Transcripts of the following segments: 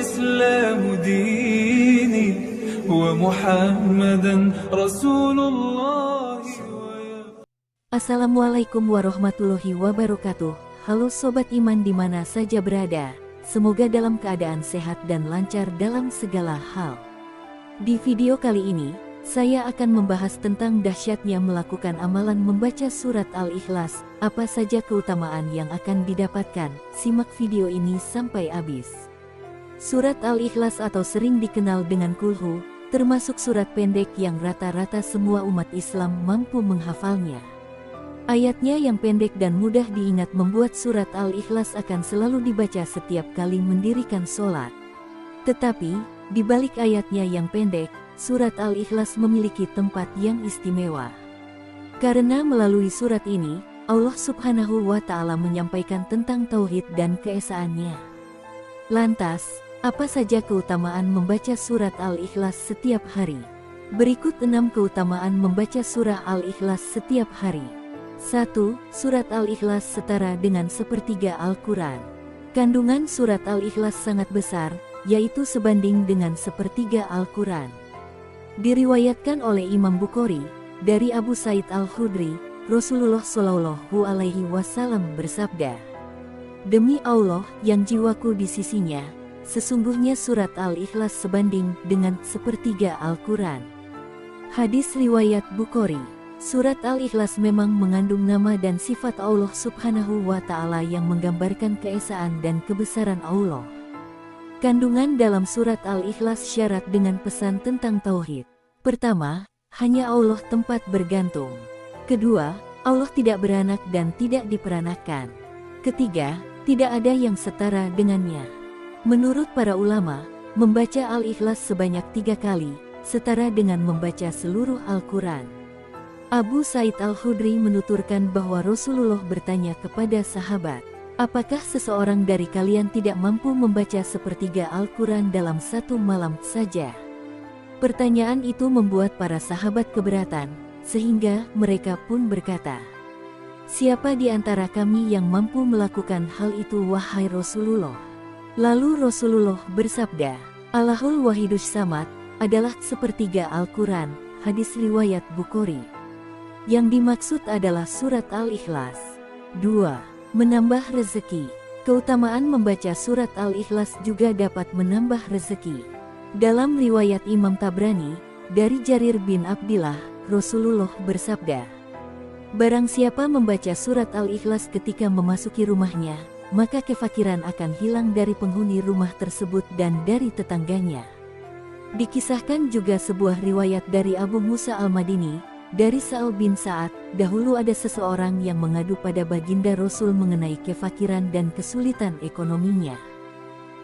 والإسلام ديني ومحمدا رسول الله. Assalamualaikum warahmatullahi wabarakatuh. Halo sobat iman di mana saja berada. Semoga dalam keadaan sehat dan lancar dalam segala hal. Di video kali ini, saya akan membahas tentang dahsyatnya melakukan amalan membaca surat Al-Ikhlas. Apa saja keutamaan yang akan didapatkan? Simak video ini sampai habis. Surat Al-Ikhlas atau sering dikenal dengan Kulhu, termasuk surat pendek yang rata-rata semua umat Islam mampu menghafalnya. Ayatnya yang pendek dan mudah diingat membuat surat Al-Ikhlas akan selalu dibaca setiap kali mendirikan sholat. Tetapi, di balik ayatnya yang pendek, surat Al-Ikhlas memiliki tempat yang istimewa. Karena melalui surat ini, Allah Subhanahu wa Ta'ala menyampaikan tentang tauhid dan keesaannya. Lantas, apa saja keutamaan membaca surat Al-Ikhlas setiap hari? Berikut 6 keutamaan membaca surah Al-Ikhlas setiap hari. 1. Surat Al-Ikhlas setara dengan sepertiga Al-Quran. Kandungan surat Al-Ikhlas sangat besar, yaitu sebanding dengan sepertiga Al-Quran. Diriwayatkan oleh Imam Bukhari, dari Abu Sa'id Al-Khudri, Rasulullah Shallallahu Alaihi Wasallam bersabda, "Demi Allah yang jiwaku di sisinya, sesungguhnya surat Al-Ikhlas sebanding dengan sepertiga Al-Quran." Hadis riwayat Bukhari. Surat Al-Ikhlas memang mengandung nama dan sifat Allah Subhanahu wa Ta'ala yang menggambarkan keesaan dan kebesaran Allah. Kandungan dalam surat Al-Ikhlas syarat dengan pesan tentang tauhid. Pertama, hanya Allah tempat bergantung. Kedua, Allah tidak beranak dan tidak diperanakan. Ketiga, tidak ada yang setara dengannya. Menurut para ulama, membaca Al-Ikhlas sebanyak 3 kali, setara dengan membaca seluruh Al-Quran. Abu Sa'id Al-Khudri menuturkan bahwa Rasulullah bertanya kepada sahabat, "Apakah seseorang dari kalian tidak mampu membaca sepertiga Al-Quran dalam satu malam saja?" Pertanyaan itu membuat para sahabat keberatan, sehingga mereka pun berkata, "Siapa di antara kami yang mampu melakukan hal itu wahai Rasulullah?" Lalu Rasulullah bersabda, "Allahul Wahidus Samad adalah sepertiga Al-Quran." Hadis riwayat Bukhari. Yang dimaksud adalah surat Al-Ikhlas. 2. Menambah rezeki. Keutamaan membaca surat Al-Ikhlas juga dapat menambah rezeki. Dalam riwayat Imam Tabrani, dari Jarir bin Abdillah, Rasulullah bersabda, "Barang siapa membaca surat Al-Ikhlas ketika memasuki rumahnya, maka kefakiran akan hilang dari penghuni rumah tersebut dan dari tetangganya." Dikisahkan juga sebuah riwayat dari Abu Musa Al-Madini, dari Sa'al bin Sa'ad, dahulu ada seseorang yang mengadu pada baginda Rasul mengenai kefakiran dan kesulitan ekonominya.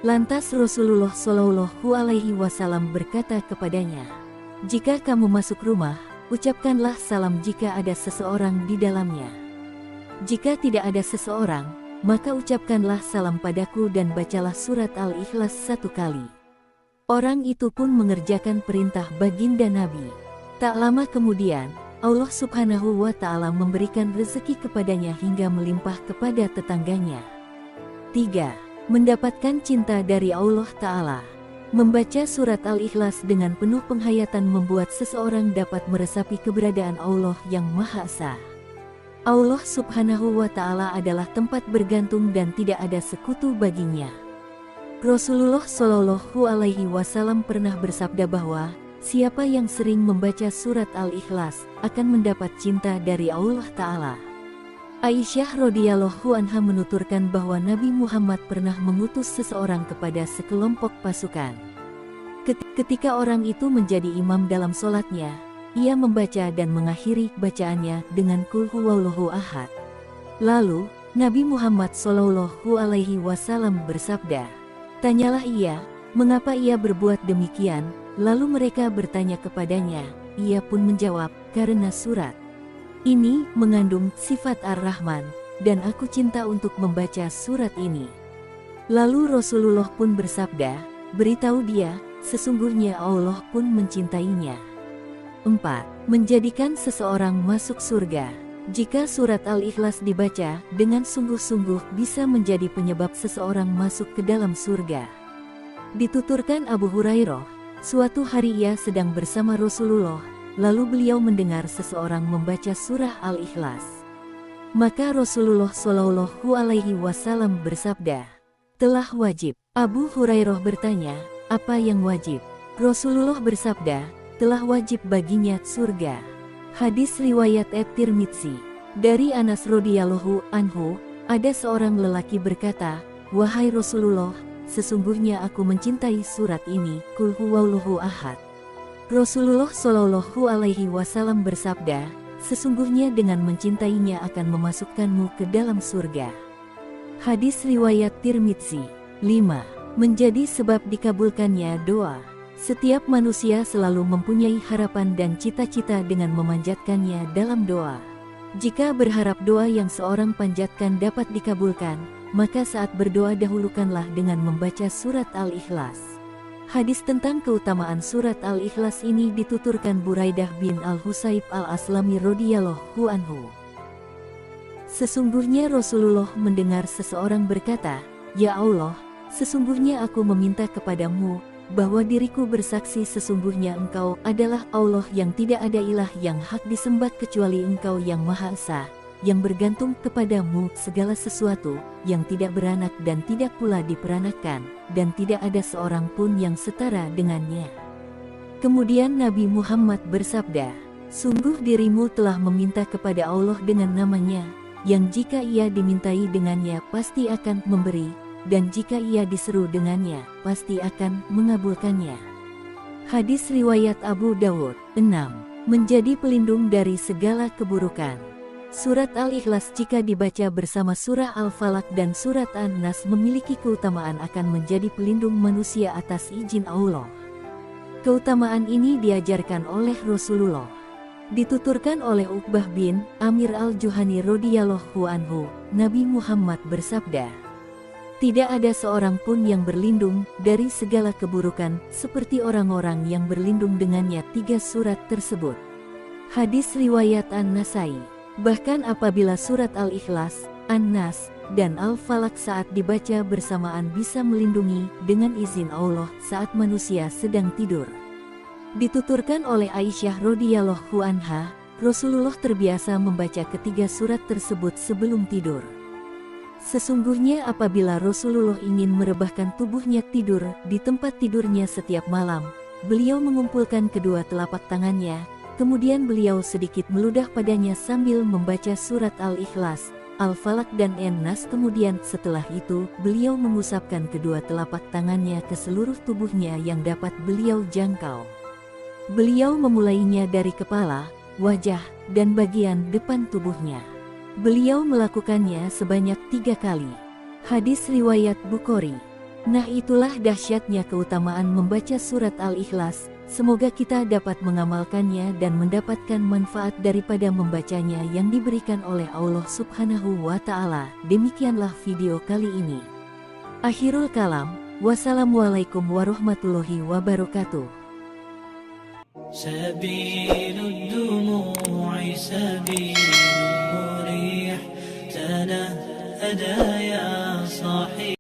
Lantas Rasulullah Shallallahu Alaihi Wasallam berkata kepadanya, "Jika kamu masuk rumah, ucapkanlah salam jika ada seseorang di dalamnya. Jika tidak ada seseorang, maka ucapkanlah salam padaku dan bacalah surat Al-Ikhlas 1 kali." Orang itu pun mengerjakan perintah baginda Nabi. Tak lama kemudian, Allah Subhanahu wa Ta'ala memberikan rezeki kepadanya hingga melimpah kepada tetangganya. 3. Mendapatkan cinta dari Allah Ta'ala. Membaca surat Al-Ikhlas dengan penuh penghayatan membuat seseorang dapat meresapi keberadaan Allah yang Maha Esa. Allah Subhanahu wa Ta'ala adalah tempat bergantung dan tidak ada sekutu baginya. Rasulullah Shallallahu Alaihi Wasallam pernah bersabda bahwa siapa yang sering membaca surat Al-Ikhlas akan mendapat cinta dari Allah Ta'ala. Aisyah radhiyallahu anha menuturkan bahwa Nabi Muhammad pernah mengutus seseorang kepada sekelompok pasukan. Ketika orang itu menjadi imam dalam sholatnya, ia membaca dan mengakhiri bacaannya dengan Qul huwallahu ahad. Lalu, Nabi Muhammad Shallallahu Alaihi Wasallam bersabda, "Tanyalah ia, mengapa ia berbuat demikian?" Lalu mereka bertanya kepadanya, ia pun menjawab, "Karena surat ini mengandung sifat Ar-Rahman, dan aku cinta untuk membaca surat ini." Lalu Rasulullah pun bersabda, "Beritahu dia, sesungguhnya Allah pun mencintainya." 4. Menjadikan seseorang masuk surga. Jika surat Al-Ikhlas dibaca dengan sungguh-sungguh bisa menjadi penyebab seseorang masuk ke dalam surga. Dituturkan Abu Hurairah, suatu hari ia sedang bersama Rasulullah, lalu beliau mendengar seseorang membaca surah Al-Ikhlas. Maka Rasulullah Shallallahu Alaihi Wasallam bersabda, telah wajib. Abu Hurairah bertanya, apa yang wajib? Rasulullah bersabda, telah wajib baginya surga. Hadis riwayat At-Tirmidzi. Dari Anas radhiyallahu anhu, ada seorang lelaki berkata, wahai Rasulullah, sesungguhnya aku mencintai surat ini, Qul huwallahu ahad. Rasulullah Shallallahu Alaihi Wasallam bersabda, sesungguhnya dengan mencintainya akan memasukkanmu ke dalam surga. Hadis riwayat Tirmidzi. 5. Menjadi sebab dikabulkannya doa. Setiap manusia selalu mempunyai harapan dan cita-cita dengan memanjatkannya dalam doa. Jika berharap doa yang seorang panjatkan dapat dikabulkan, maka saat berdoa dahulukanlah dengan membaca surat Al-Ikhlas. Hadis tentang keutamaan surat Al-Ikhlas ini dituturkan Buraidah bin Al-Husayb Al-Aslami radhiyallahu anhu. Sesungguhnya Rasulullah mendengar seseorang berkata, ya Allah, sesungguhnya aku meminta kepadamu, bahwa diriku bersaksi sesungguhnya Engkau adalah Allah yang tidak ada ilah yang hak disembah kecuali Engkau yang Maha Esa, yang bergantung kepadamu segala sesuatu, yang tidak beranak dan tidak pula diperanakan, dan tidak ada seorang pun yang setara dengannya. Kemudian Nabi Muhammad bersabda, sungguh dirimu telah meminta kepada Allah dengan namanya, yang jika ia dimintai dengannya pasti akan memberi, dan jika ia diseru dengannya, pasti akan mengabulkannya. Hadis riwayat Abu Dawud. 6. Menjadi pelindung dari segala keburukan. Surat Al-Ikhlas jika dibaca bersama surah Al-Falaq dan surat An-Nas memiliki keutamaan akan menjadi pelindung manusia atas izin Allah. Keutamaan ini diajarkan oleh Rasulullah. Dituturkan oleh Uqbah bin Amir Al-Juhani radhiyallahu anhu, Nabi Muhammad bersabda, tidak ada seorang pun yang berlindung dari segala keburukan seperti orang-orang yang berlindung dengannya 3 surat tersebut. Hadis riwayat An-Nasai. Bahkan apabila surat Al-Ikhlas, An-Nas, dan Al-Falaq saat dibaca bersamaan bisa melindungi dengan izin Allah saat manusia sedang tidur. Dituturkan oleh Aisyah radhiyallahu anha, Rasulullah terbiasa membaca ketiga surat tersebut sebelum tidur. Sesungguhnya apabila Rasulullah ingin merebahkan tubuhnya tidur di tempat tidurnya setiap malam, beliau mengumpulkan kedua telapak tangannya, kemudian beliau sedikit meludah padanya sambil membaca surat Al-Ikhlas, Al-Falaq dan An-Nas. Kemudian setelah itu beliau mengusapkan kedua telapak tangannya ke seluruh tubuhnya yang dapat beliau jangkau. Beliau memulainya dari kepala, wajah, dan bagian depan tubuhnya. Beliau melakukannya sebanyak 3 kali. Hadis riwayat Bukhari. Nah itulah dahsyatnya keutamaan membaca surat Al-Ikhlas. Semoga kita dapat mengamalkannya dan mendapatkan manfaat daripada membacanya yang diberikan oleh Allah Subhanahu wa Ta'ala. Demikianlah video kali ini. Akhirul kalam. Wassalamualaikum warahmatullahi wabarakatuh. سبيل الدموع سبيل مريح تنهدى يا صاحي